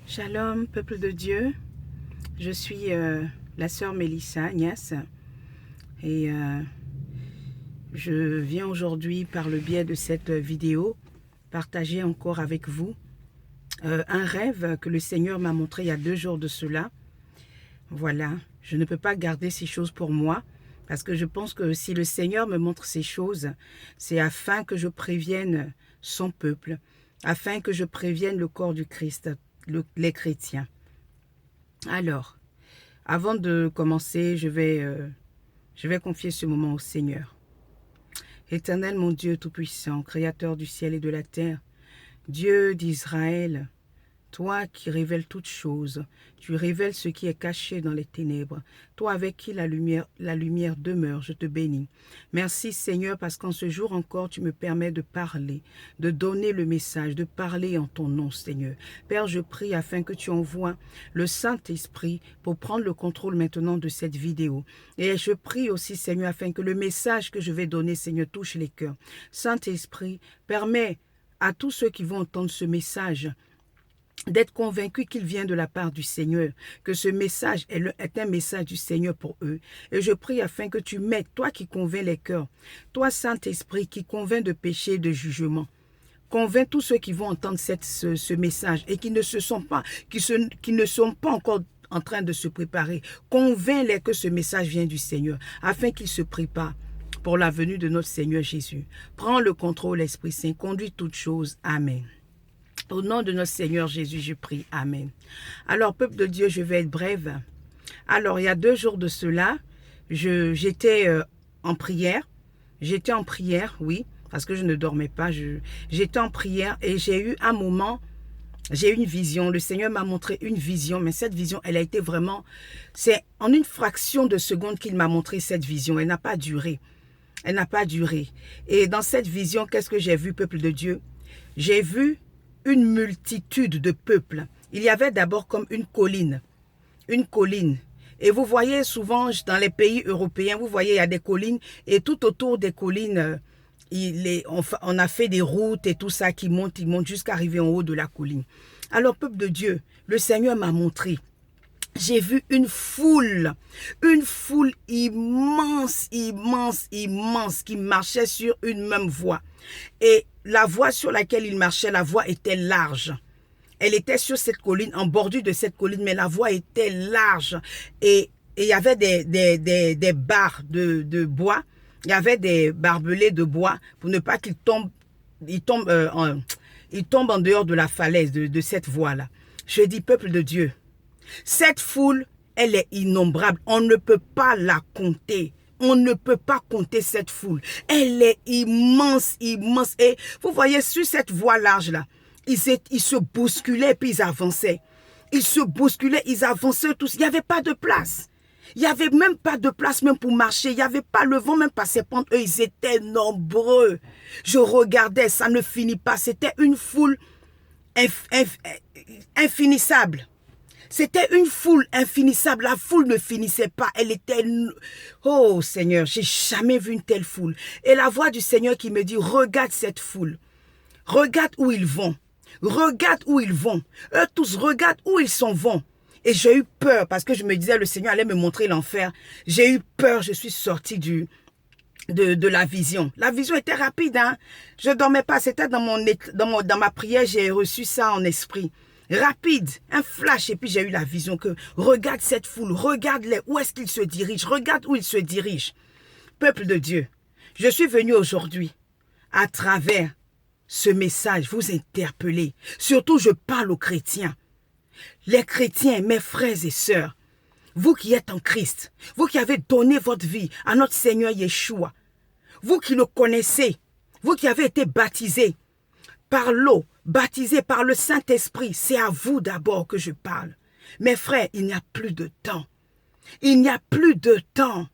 Shalom, peuple de Dieu. Je suis la sœur Mélissa Agnès et je viens aujourd'hui par le biais de cette vidéo partager encore avec vous un rêve que le Seigneur m'a montré il y a 2 jours de cela. Voilà, je ne peux pas garder ces choses pour moi parce que je pense que si le Seigneur me montre ces choses, c'est afin que je prévienne son peuple, afin que je prévienne le corps du Christ, les chrétiens. Alors, avant de commencer, je vais confier ce moment au Seigneur. Éternel mon Dieu Tout-Puissant, Créateur du ciel et de la terre, Dieu d'Israël, toi qui révèles toutes choses, tu révèles ce qui est caché dans les ténèbres. Toi avec qui la lumière demeure, je te bénis. Merci Seigneur parce qu'en ce jour encore, tu me permets de parler, de donner le message, de parler en ton nom Seigneur. Père, je prie afin que tu envoies le Saint-Esprit pour prendre le contrôle maintenant de cette vidéo. Et je prie aussi Seigneur afin que le message que je vais donner Seigneur touche les cœurs. Saint-Esprit, permets à tous ceux qui vont entendre ce message d'être convaincus qu'il vient de la part du Seigneur, que ce message est un message du Seigneur pour eux. Et je prie afin que tu mettes, toi qui convaincs les cœurs, toi Saint-Esprit qui convainc de péché et de jugement, convainc tous ceux qui vont entendre ce message et qui ne sont pas encore en train de se préparer. Convainc-les que ce message vient du Seigneur, afin qu'ils se préparent pour la venue de notre Seigneur Jésus. Prends le contrôle, Esprit Saint, conduis toutes choses. Amen. Au nom de notre Seigneur Jésus, je prie. Amen. Alors, peuple de Dieu, je vais être brève. Alors, il y a 2 jours de cela, j'étais en prière. J'étais en prière, oui, parce que je ne dormais pas. J'étais en prière et j'ai eu un moment, j'ai eu une vision. Le Seigneur m'a montré une vision, mais cette vision, elle a été vraiment... C'est en une fraction de seconde qu'il m'a montré cette vision. Elle n'a pas duré. Elle n'a pas duré. Et dans cette vision, qu'est-ce que j'ai vu, peuple de Dieu? J'ai vu une multitude de peuples. Il y avait d'abord comme une colline. Une colline. Et vous voyez souvent dans les pays européens, vous voyez, il y a des collines et tout autour des collines, on a fait des routes et tout ça qui monte jusqu'à arriver en haut de la colline. Alors, peuple de Dieu, le Seigneur m'a montré. J'ai vu une foule immense, immense, immense qui marchait sur une même voie. Et la voie sur laquelle il marchait, la voie était large. Elle était sur cette colline, en bordure de cette colline, mais la voie était large. Et il y avait des barres de bois, il y avait des barbelés de bois pour ne pas qu'ils tombent, ils tombent en dehors de la falaise, de cette voie-là. Je dis, peuple de Dieu, cette foule, elle est innombrable. On ne peut pas la compter. On ne peut pas compter cette foule. Elle est immense, immense. Et vous voyez, sur cette voie large-là, ils se bousculaient puis ils avançaient. Ils se bousculaient, ils avançaient tous. Il n'y avait pas de place. Il n'y avait même pas de place même pour marcher. Il n'y avait pas, le vent même passait pendant eux. Ils étaient nombreux. Je regardais, ça ne finit pas. C'était une foule infinissable. C'était une foule infinissable. La foule ne finissait pas. Elle était... Oh Seigneur, j'ai jamais vu une telle foule. Et la voix du Seigneur qui me dit, regarde cette foule. Regarde où ils vont. Regarde où ils vont. Eux tous, regarde où ils s'en vont. Et j'ai eu peur parce que je me disais, le Seigneur allait me montrer l'enfer. J'ai eu peur, je suis sortie de la vision. La vision était rapide. Hein? Je ne dormais pas. C'était dans ma prière, j'ai reçu ça en esprit. Rapide, un flash, et puis j'ai eu la vision que regarde cette foule, regarde-les, où est-ce qu'ils se dirigent, regarde où ils se dirigent. Peuple de Dieu, je suis venu aujourd'hui à travers ce message vous interpeller. Surtout, je parle aux chrétiens. Les chrétiens, mes frères et sœurs, vous qui êtes en Christ, vous qui avez donné votre vie à notre Seigneur Yeshua, vous qui le connaissez, vous qui avez été baptisés par l'eau, baptisé par le Saint-Esprit, c'est à vous d'abord que je parle. Mes frères, il n'y a plus de temps. Il n'y a plus de temps.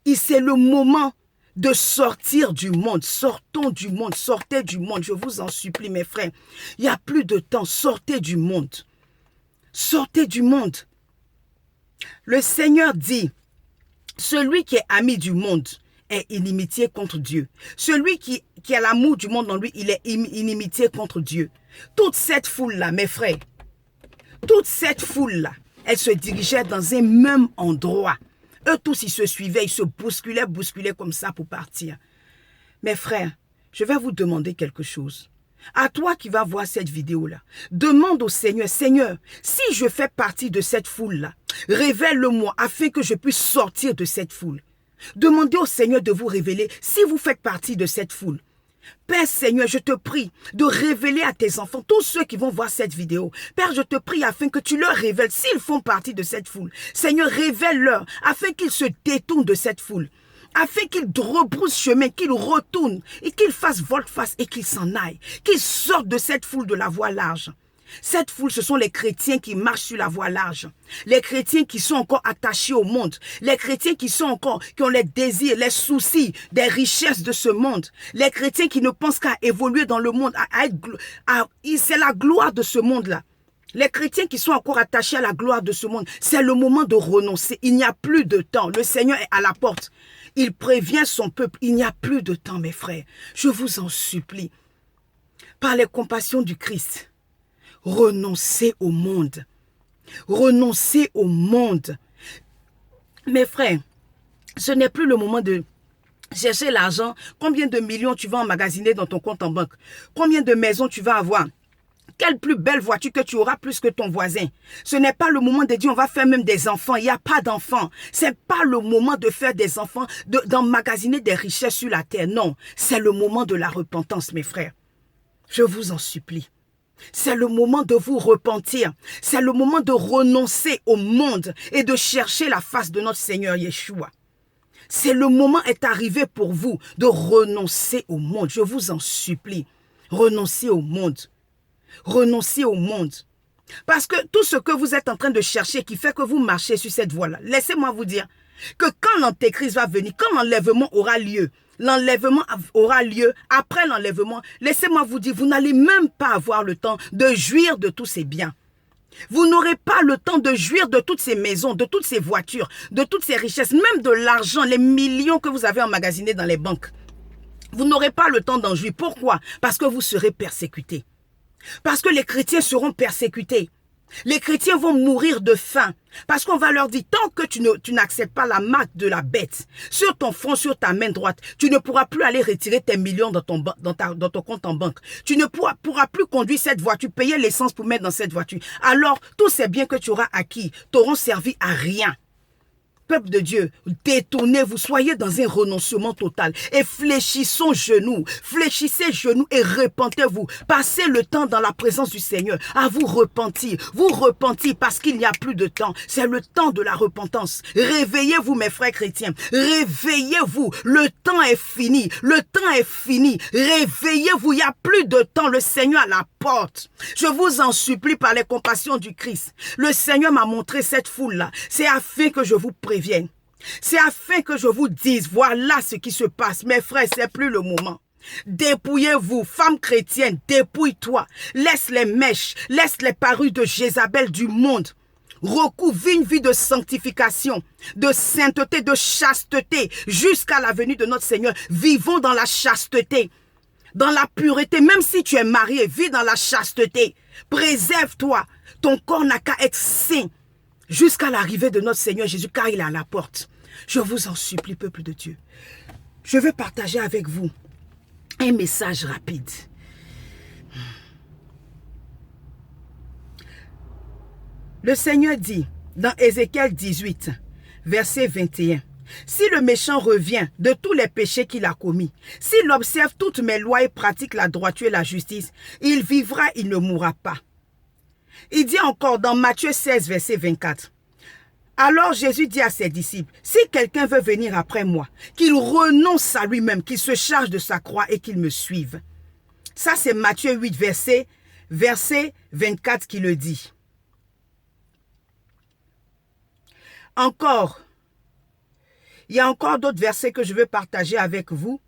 Et c'est le moment de sortir du monde. Sortons du monde, sortez du monde. Je vous en supplie, mes frères. Il n'y a plus de temps. Sortez du monde. Sortez du monde. Le Seigneur dit, celui qui est ami du monde est inimitié contre Dieu. Celui qui a l'amour du monde en lui, il est inimitié contre Dieu. Toute cette foule-là, mes frères, Toute cette foule-là, elle se dirigeait dans un même endroit. Eux tous, ils se suivaient, ils se bousculaient comme ça pour partir. Mes frères, je vais vous demander quelque chose. À toi qui vas voir cette vidéo-là, demande au Seigneur, Seigneur, si je fais partie de cette foule-là, révèle-le-moi afin que je puisse sortir de cette foule. Demandez au Seigneur de vous révéler si vous faites partie de cette foule. Père Seigneur, je te prie de révéler à tes enfants, tous ceux qui vont voir cette vidéo. Père, je te prie afin que tu leur révèles s'ils font partie de cette foule. Seigneur, révèle-leur afin qu'ils se détournent de cette foule. Afin qu'ils rebroussent chemin, qu'ils retournent et qu'ils fassent volte-face et qu'ils s'en aillent. Qu'ils sortent de cette foule de la voie large. Cette foule, ce sont les chrétiens qui marchent sur la voie large. Les chrétiens qui sont encore attachés au monde. Les chrétiens qui ont les désirs, les soucis, des richesses de ce monde. Les chrétiens qui ne pensent qu'à évoluer dans le monde, c'est la gloire de ce monde-là. Les chrétiens qui sont encore attachés à la gloire de ce monde, c'est le moment de renoncer. Il n'y a plus de temps. Le Seigneur est à la porte. Il prévient son peuple. Il n'y a plus de temps, mes frères. Je vous en supplie. Par les compassions du Christ, renoncez au monde. Renoncez au monde. Mes frères, ce n'est plus le moment de chercher l'argent. Combien de millions tu vas emmagasiner dans ton compte en banque? Combien de maisons tu vas avoir? Quelle plus belle voiture que tu auras plus que ton voisin. Ce n'est pas le moment de dire on va faire même des enfants. Il n'y a pas d'enfants. Ce n'est pas le moment de faire des enfants, d'emmagasiner des richesses sur la terre. Non, c'est le moment de la repentance, mes frères. Je vous en supplie. C'est le moment de vous repentir. C'est le moment de renoncer au monde et de chercher la face de notre Seigneur Yeshua. C'est le moment est arrivé pour vous de renoncer au monde. Je vous en supplie. Renoncez au monde. Renoncez au monde. Parce que tout ce que vous êtes en train de chercher qui fait que vous marchez sur cette voie-là, laissez-moi vous dire que quand l'antéchrist va venir, quand l'enlèvement aura lieu, après l'enlèvement, laissez-moi vous dire, vous n'allez même pas avoir le temps de jouir de tous ces biens. Vous n'aurez pas le temps de jouir de toutes ces maisons, de toutes ces voitures, de toutes ces richesses, même de l'argent, les millions que vous avez emmagasinés dans les banques. Vous n'aurez pas le temps d'en jouir. Pourquoi? Parce que vous serez persécutés. Parce que les chrétiens seront persécutés. Les chrétiens vont mourir de faim. Parce qu'on va leur dire, tant que tu n'acceptes pas la marque de la bête sur ton front, sur ta main droite, tu ne pourras plus aller retirer tes millions dans ton compte en banque. Tu ne pourras plus conduire cette voiture, payer l'essence pour mettre dans cette voiture. Alors, tous ces biens que tu auras acquis t'auront servi à rien. Peuple de Dieu, détournez-vous, soyez dans un renoncement total et fléchissez genoux et repentez-vous. Passez le temps dans la présence du Seigneur à vous repentir parce qu'il n'y a plus de temps. C'est le temps de la repentance. Réveillez-vous mes frères chrétiens, réveillez-vous. Le temps est fini, Réveillez-vous, il n'y a plus de temps. Le Seigneur à la porte. Je vous en supplie par les compassions du Christ. Le Seigneur m'a montré cette foule-là. C'est afin que je vous prévienne. C'est afin que je vous dise, voilà ce qui se passe. Mes frères, c'est plus le moment. Dépouillez-vous, femme chrétienne, dépouille-toi. Laisse les mèches, laisse les parures de Jézabel du monde. Recouvre une vie de sanctification, de sainteté, de chasteté, jusqu'à la venue de notre Seigneur. Vivons dans la chasteté. Dans la pureté, même si tu es marié, vis dans la chasteté. Préserve-toi. Ton corps n'a qu'à être saint jusqu'à l'arrivée de notre Seigneur Jésus, car il est à la porte. Je vous en supplie, peuple de Dieu. Je vais partager avec vous un message rapide. Le Seigneur dit dans Ézéchiel 18, verset 21, « Si le méchant revient de tous les péchés qu'il a commis, s'il observe toutes mes lois et pratique la droiture et la justice, il vivra, il ne mourra pas. » Il dit encore dans Matthieu 16, verset 24, « Alors Jésus dit à ses disciples, « Si quelqu'un veut venir après moi, qu'il renonce à lui-même, qu'il se charge de sa croix et qu'il me suive. » Ça c'est Matthieu 8, verset 24 qui le dit. Encore, il y a encore d'autres versets que je veux partager avec vous.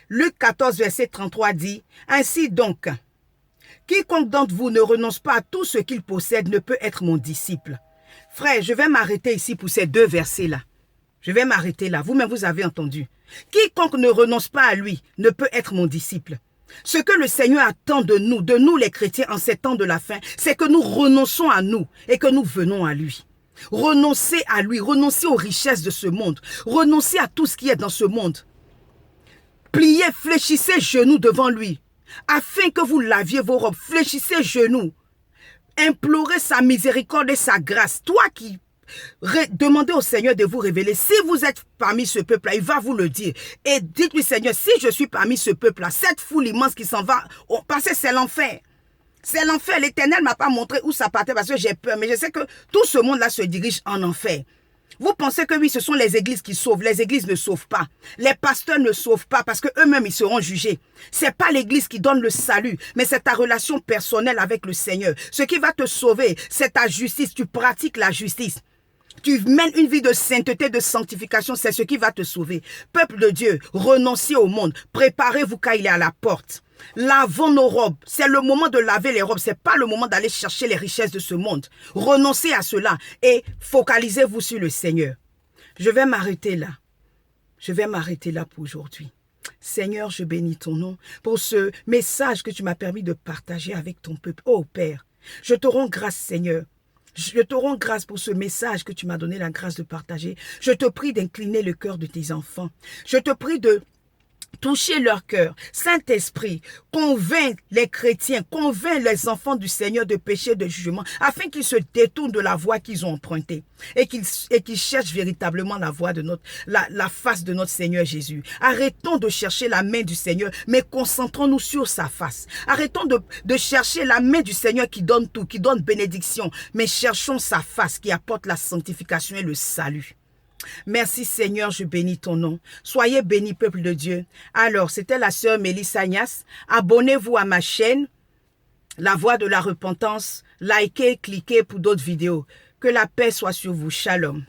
Luc 14, verset 33 dit, « Ainsi donc, quiconque d'entre vous ne renonce pas à tout ce qu'il possède ne peut être mon disciple. » Frère, je vais m'arrêter ici pour ces deux versets-là. Je vais m'arrêter là. Vous-même, vous avez entendu. Quiconque ne renonce pas à lui ne peut être mon disciple. Ce que le Seigneur attend de nous les chrétiens en ces temps de la fin, c'est que nous renonçons à nous et que nous venons à lui. Renoncez à lui, renoncez aux richesses de ce monde, renoncez à tout ce qui est dans ce monde. Pliez, fléchissez genoux devant lui, afin que vous laviez vos robes, fléchissez genoux. Implorez sa miséricorde et sa grâce. Toi qui demandez au Seigneur de vous révéler, si vous êtes parmi ce peuple-là, il va vous le dire. Et dites-lui, Seigneur, si je suis parmi ce peuple-là, cette foule immense qui s'en va, parce que c'est l'enfer. C'est l'enfer. L'Éternel ne m'a pas montré où ça partait parce que j'ai peur. Mais je sais que tout ce monde-là se dirige en enfer. Vous pensez que oui, ce sont les églises qui sauvent. Les églises ne sauvent pas. Les pasteurs ne sauvent pas parce qu'eux-mêmes, ils seront jugés. Ce n'est pas l'église qui donne le salut, mais c'est ta relation personnelle avec le Seigneur. Ce qui va te sauver, c'est ta justice. Tu pratiques la justice. Tu mènes une vie de sainteté, de sanctification. C'est ce qui va te sauver. Peuple de Dieu, renoncez au monde. Préparez-vous car il est à la porte. Lavons nos robes. C'est le moment de laver les robes. Ce n'est pas le moment d'aller chercher les richesses de ce monde. Renoncez à cela et focalisez-vous sur le Seigneur. Je vais m'arrêter là. Je vais m'arrêter là pour aujourd'hui. Seigneur, je bénis ton nom pour ce message que tu m'as permis de partager avec ton peuple. Oh Père, je te rends grâce, Seigneur. Je te rends grâce pour ce message que tu m'as donné la grâce de partager. Je te prie d'incliner le cœur de tes enfants. Je te prie de toucher leur cœur. Saint-Esprit, convainc les chrétiens, convainc les enfants du Seigneur de péché, de jugement, afin qu'ils se détournent de la voie qu'ils ont empruntée et qu'ils cherchent véritablement la voie de la face de notre Seigneur Jésus. Arrêtons de chercher la main du Seigneur, mais concentrons-nous sur sa face. Arrêtons de chercher la main du Seigneur qui donne tout, qui donne bénédiction, mais cherchons sa face qui apporte la sanctification et le salut. Merci Seigneur, je bénis ton nom. Soyez bénis, peuple de Dieu. Alors, c'était la sœur Mélissa Agnas. Abonnez-vous à ma chaîne, La Voix de la Repentance. Likez, cliquez pour d'autres vidéos. Que la paix soit sur vous. Shalom.